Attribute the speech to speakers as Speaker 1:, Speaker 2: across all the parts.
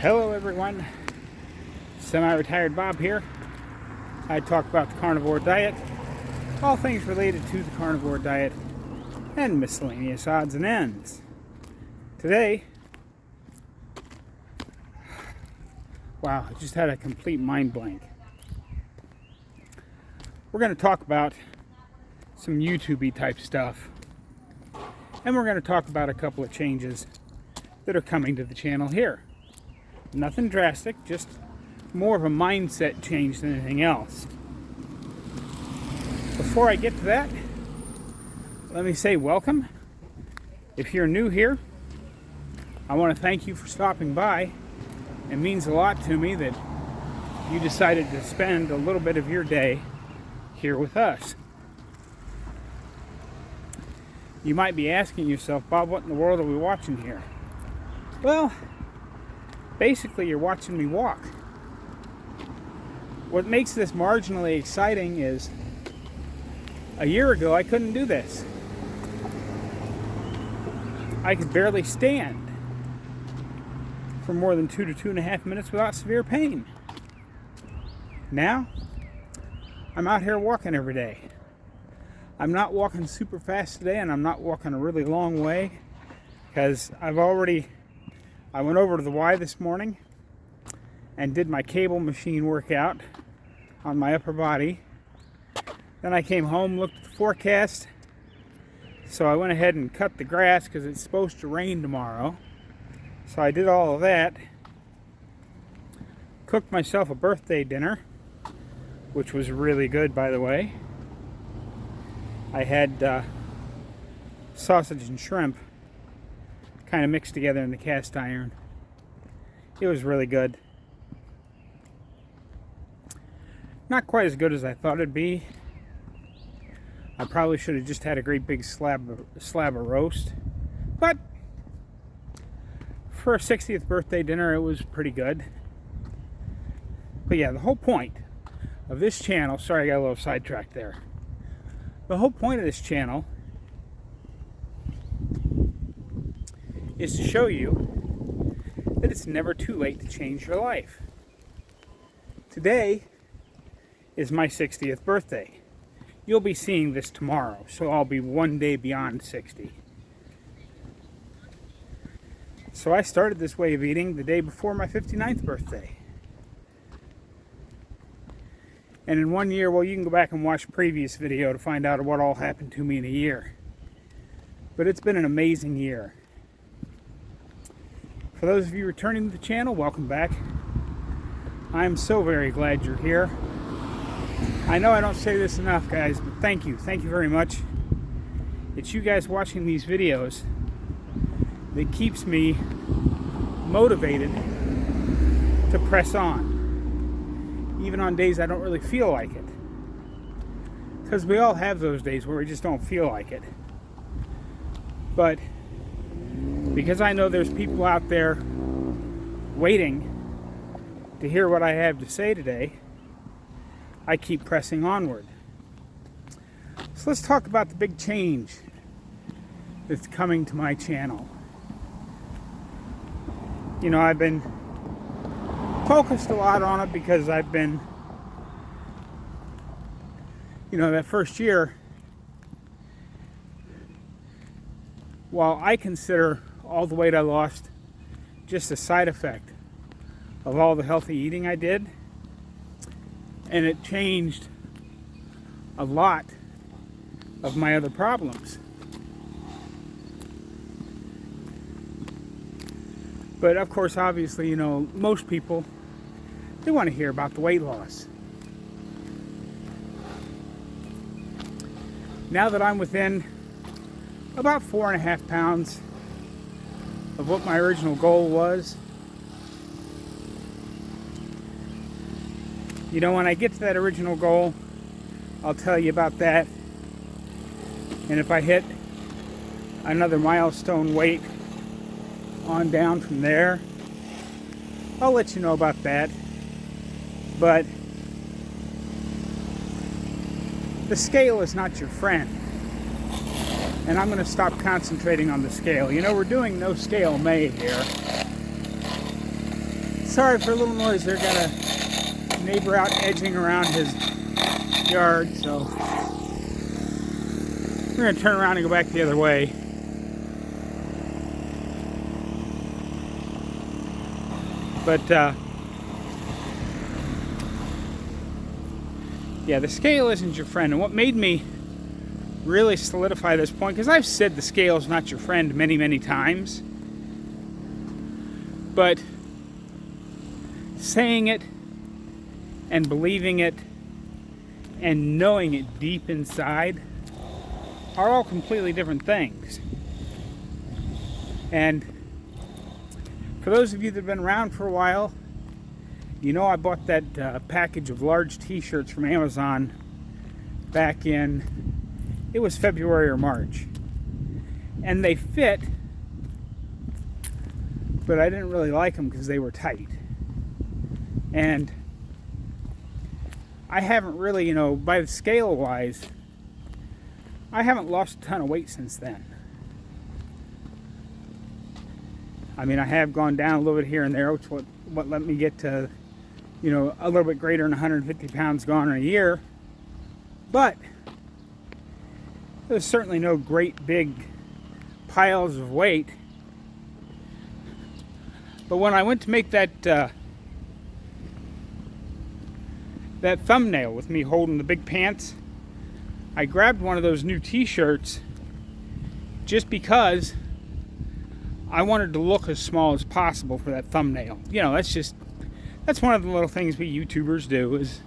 Speaker 1: Hello everyone, Semi-Retired Bob here. I talk about the carnivore diet, all things related to the carnivore diet, and miscellaneous odds and ends. Today, wow, I just had a complete mind blank. We're going to talk about some YouTube-y type stuff, and we're going to talk about a couple of changes that are coming to the channel here. Nothing drastic, just more of a mindset change than anything else. Before I get to that, let me say welcome. If you're new here, I want to thank you for stopping by. It means a lot to me that you decided to spend a little bit of your day here with us. You might be asking yourself, Bob, what in the world are we watching here? Well, basically, you're watching me walk. What makes this marginally exciting is a year ago I couldn't do this. I could barely stand for more than 2 to 2.5 minutes without severe pain. Now, I'm out here walking every day. I'm not walking super fast today, and I'm not walking a really long way because I went over to the Y this morning and did my cable machine workout on my upper body. Then I came home, looked at the forecast, so I went ahead and cut the grass because it's supposed to rain tomorrow. So I did all of that. Cooked myself a birthday dinner, which was really good, by the way. I had sausage and shrimp kind of mixed together in the cast iron. It was really good. Not quite as good as I thought it'd be. I probably should have just had a great big slab of roast. But for a 60th birthday dinner, it was pretty good. But yeah, the whole point of this channel, sorry I got a little sidetracked there. The whole point of this channel is to show you that it's never too late to change your life. Today is my 60th birthday. You'll be seeing this tomorrow, so I'll be one day beyond 60. So I started this way of eating the day before my 59th birthday. And in 1 year, well, you can go back and watch a previous video to find out what all happened to me in a year. But it's been an amazing year. For those of you returning to the channel, welcome back. I'm so very glad you're here. I know I don't say this enough, guys, but thank you. Thank you very much. It's you guys watching these videos that keeps me motivated to press on, even on days I don't really feel like it. Because we all have those days where we just don't feel like it. But because I know there's people out there waiting to hear what I have to say today, I keep pressing onward. So let's talk about the big change that's coming to my channel. You know, I've been focused a lot on it because I've been, you know, that first year, while I consider all the weight I lost just a side effect of all the healthy eating I did, and it changed a lot of my other problems. But of course, obviously, you know, most people, they want to hear about the weight loss. Now that I'm within about 4.5 pounds of what my original goal was, you know, when I get to that original goal, I'll tell you about that. And if I hit another milestone weight on down from there, I'll let you know about that. But the scale is not your friend. And I'm going to stop concentrating on the scale. You know, we're doing no scale May here. Sorry for a little noise there. Got a neighbor out edging around his yard, so we're going to turn around and go back the other way. But, yeah, the scale isn't your friend. And what made me really solidify this point, because I've said the scale is not your friend many, many times, but saying it and believing it and knowing it deep inside are all completely different things. And for those of you that have been around for a while, you know I bought that package of large t-shirts from Amazon back in, it was February or March. And they fit, but I didn't really like them because they were tight. And I haven't really, by the scale wise, I haven't lost a ton of weight since then. I mean, I have gone down a little bit here and there, which what let me get to, a little bit greater than 150 pounds gone in a year. But there's certainly no great big piles of weight. But when I went to make that thumbnail with me holding the big pants, I grabbed one of those new t-shirts just because I wanted to look as small as possible for that thumbnail. That's one of the little things we YouTubers do, is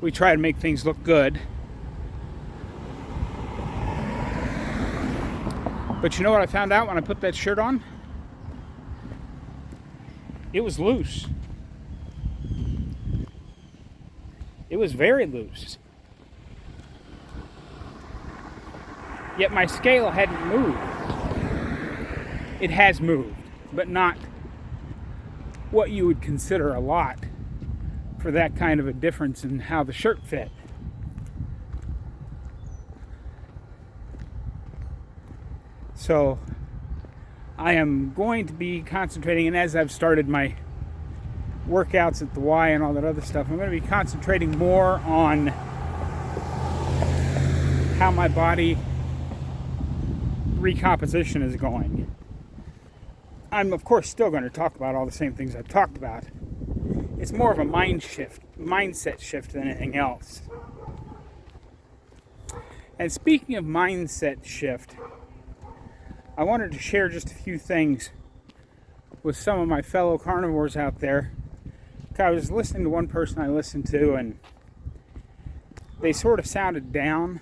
Speaker 1: we try to make things look good. But you know what I found out when I put that shirt on? It was loose. It was very loose. Yet my scale hadn't moved. It has moved, but not what you would consider a lot for that kind of a difference in how the shirt fit. So I am going to be concentrating, and as I've started my workouts at the Y and all that other stuff, I'm going to be concentrating more on how my body recomposition is going. I'm of course still going to talk about all the same things I've talked about. It's more of a mindset shift than anything else. And speaking of mindset shift, I wanted to share just a few things with some of my fellow carnivores out there. I was listening to one person I listened to, and they sort of sounded down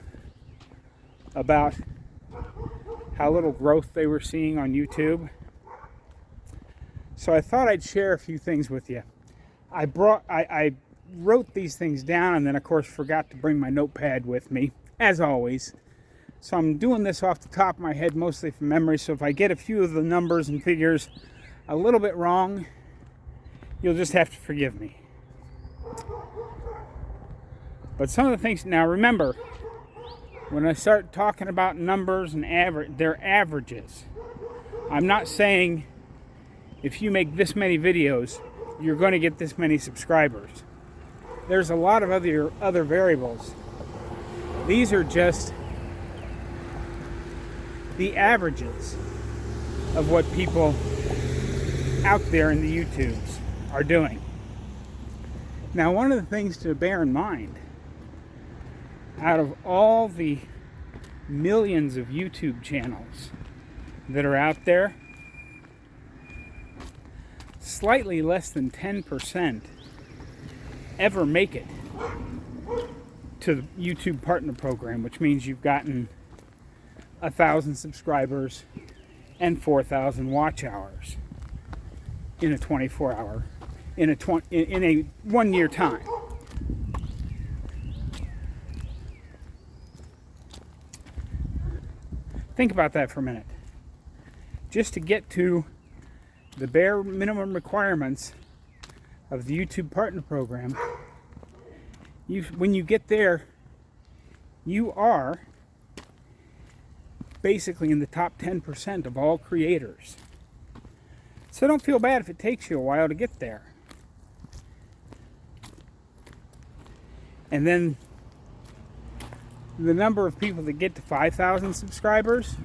Speaker 1: about how little growth they were seeing on YouTube. So I thought I'd share a few things with you. I wrote these things down, and then of course forgot to bring my notepad with me, as always. So I'm doing this off the top of my head, mostly from memory. So if I get a few of the numbers and figures a little bit wrong, you'll just have to forgive me. But some of the things, now remember, when I start talking about numbers and they're averages. I'm not saying if you make this many videos, you're going to get this many subscribers. There's a lot of other variables. These are just the averages of what people out there in the YouTubes are doing. Now, one of the things to bear in mind, out of all the millions of YouTube channels that are out there, slightly less than 10% ever make it to the YouTube Partner Program, which means you've gotten 1,000 subscribers and 4,000 watch hours in a 24-hour, in a 1 year time. Think about that for a minute. Just to get to the bare minimum requirements of the YouTube Partner Program, when you get there, you are basically in the top 10% of all creators. So don't feel bad if it takes you a while to get there. And then the number of people that get to 5,000 subscribers,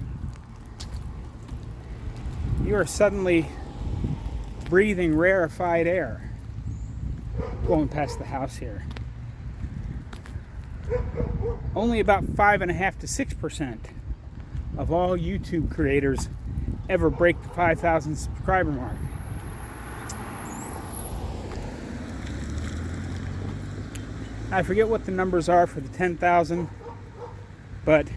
Speaker 1: you are suddenly breathing rarefied air. Going past the house here. Only about 5.5% to 6% of all YouTube creators ever break the 5,000 subscriber mark. I forget what the numbers are for the 10,000, but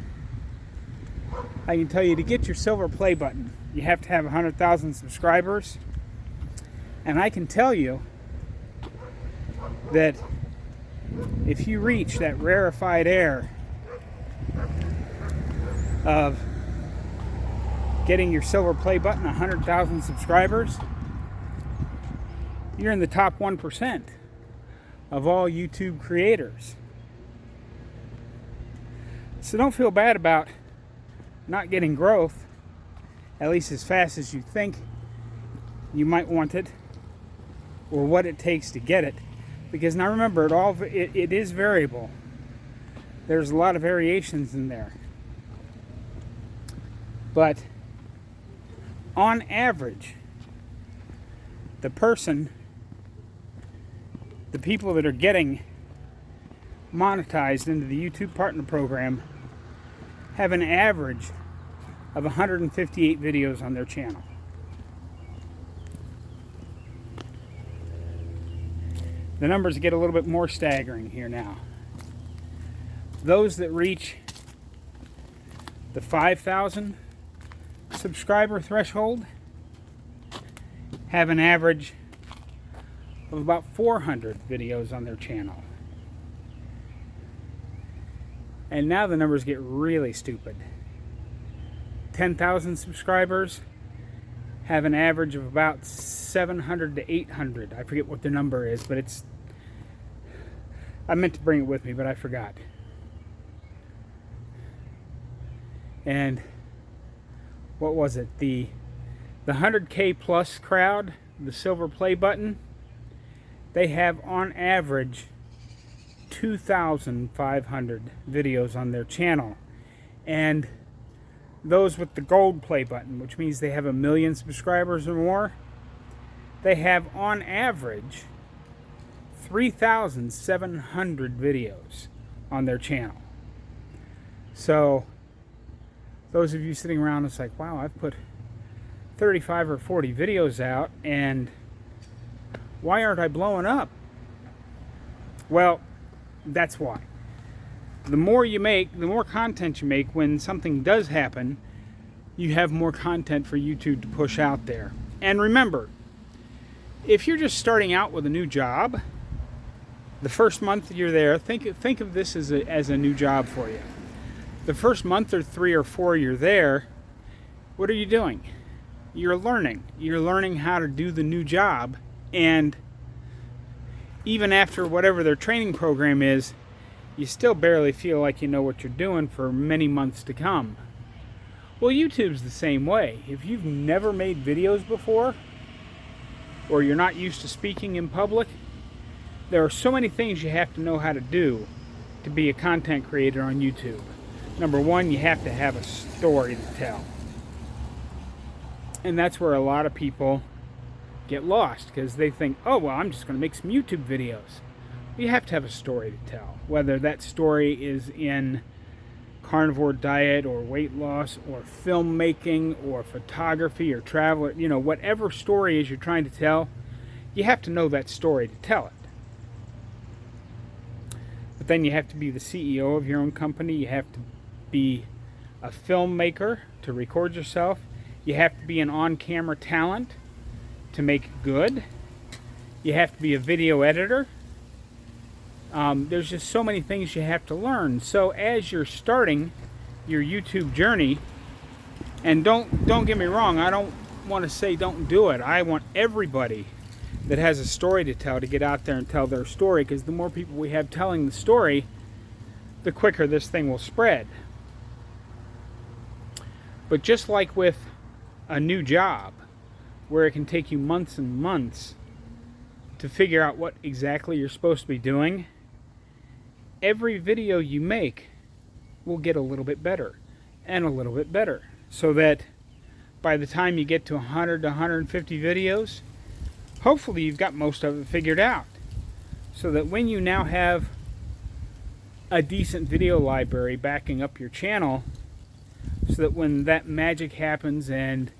Speaker 1: I can tell you, to get your silver play button, you have to have 100,000 subscribers. And I can tell you that if you reach that rarefied air of getting your silver play button, 100,000 subscribers, you're in the top 1% of all YouTube creators. So don't feel bad about not getting growth, at least as fast as you think you might want it, or what it takes to get it. Because now remember, it is variable. There's a lot of variations in there. But on average, the people that are getting monetized into the YouTube Partner Program have an average of 158 videos on their channel. The numbers get a little bit more staggering here now. Those that reach the 5,000 subscriber threshold have an average of about 400 videos on their channel. And now the numbers get really stupid. 10,000 subscribers have an average of about 700 to 800. I forget what the number is, but I meant to bring it with me, but I forgot. And what was it? The 100K plus crowd, the silver play button, they have on average 2,500 videos on their channel. And those with the gold play button, which means they have 1 million subscribers or more, they have on average 3,700 videos on their channel. So those of you sitting around, it's like, wow, I've put 35 or 40 videos out, and why aren't I blowing up? Well, that's why. The more you make, the more content you make, when something does happen, you have more content for YouTube to push out there. And remember, if you're just starting out with a new job, the first month you're there, think of this as a new job for you. The first month or 3 or 4 you're there, what are you doing? You're learning. You're learning how to do the new job. And even after whatever their training program is, you still barely feel like you know what you're doing for many months to come. Well, YouTube's the same way. If you've never made videos before, or you're not used to speaking in public, there are so many things you have to know how to do to be a content creator on YouTube. Number one, you have to have a story to tell. And that's where a lot of people get lost, because they think, oh, well, I'm just going to make some YouTube videos. You have to have a story to tell, whether that story is in carnivore diet or weight loss or filmmaking or photography or travel, whatever story is you're trying to tell, you have to know that story to tell it. But then you have to be the CEO of your own company. You have to be a filmmaker to record yourself. You have to be an on-camera talent to make it good. You have to be a video editor. There's just so many things you have to learn. So as you're starting your YouTube journey, and don't get me wrong, I don't want to say don't do it. I want everybody that has a story to tell to get out there and tell their story, because the more people we have telling the story, the quicker this thing will spread. But just like with a new job, where it can take you months and months to figure out what exactly you're supposed to be doing, every video you make will get a little bit better and a little bit better, so that by the time you get to 100 to 150 videos, hopefully you've got most of it figured out, so that when you now have a decent video library backing up your channel, so that when that magic happens and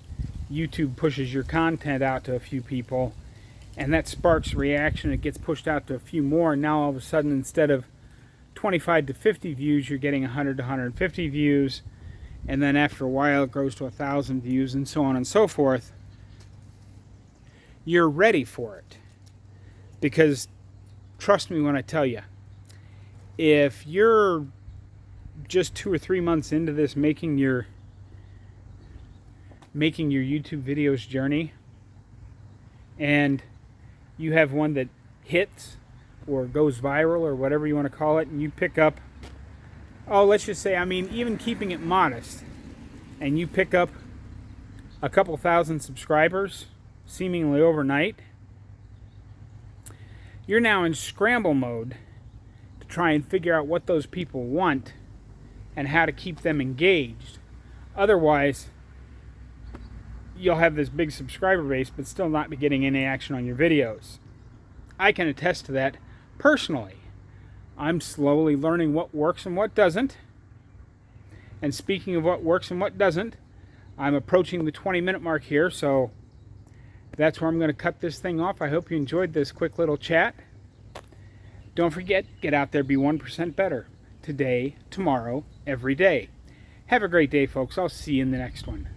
Speaker 1: YouTube pushes your content out to a few people and that sparks reaction, it gets pushed out to a few more, and now all of a sudden, instead of 25 to 50 views, you're getting 100 to 150 views, and then after a while it grows to 1,000 views, and so on and so forth. You're ready for it. Because trust me when I tell you, if you're just 2 or 3 months into this making your YouTube videos journey, and you have one that hits or goes viral or whatever you want to call it, and you pick up, oh, let's just say, I mean, even keeping it modest, and you pick up a couple thousand subscribers seemingly overnight, you're now in scramble mode to try and figure out what those people want and how to keep them engaged. Otherwise, you'll have this big subscriber base but still not be getting any action on your videos. I can attest to that personally. I'm slowly learning what works and what doesn't. And speaking of what works and what doesn't, I'm approaching the 20-minute mark here, so that's where I'm going to cut this thing off. I hope you enjoyed this quick little chat. Don't forget, get out there, be 1% better. Today, tomorrow, every day. Have a great day, folks. I'll see you in the next one.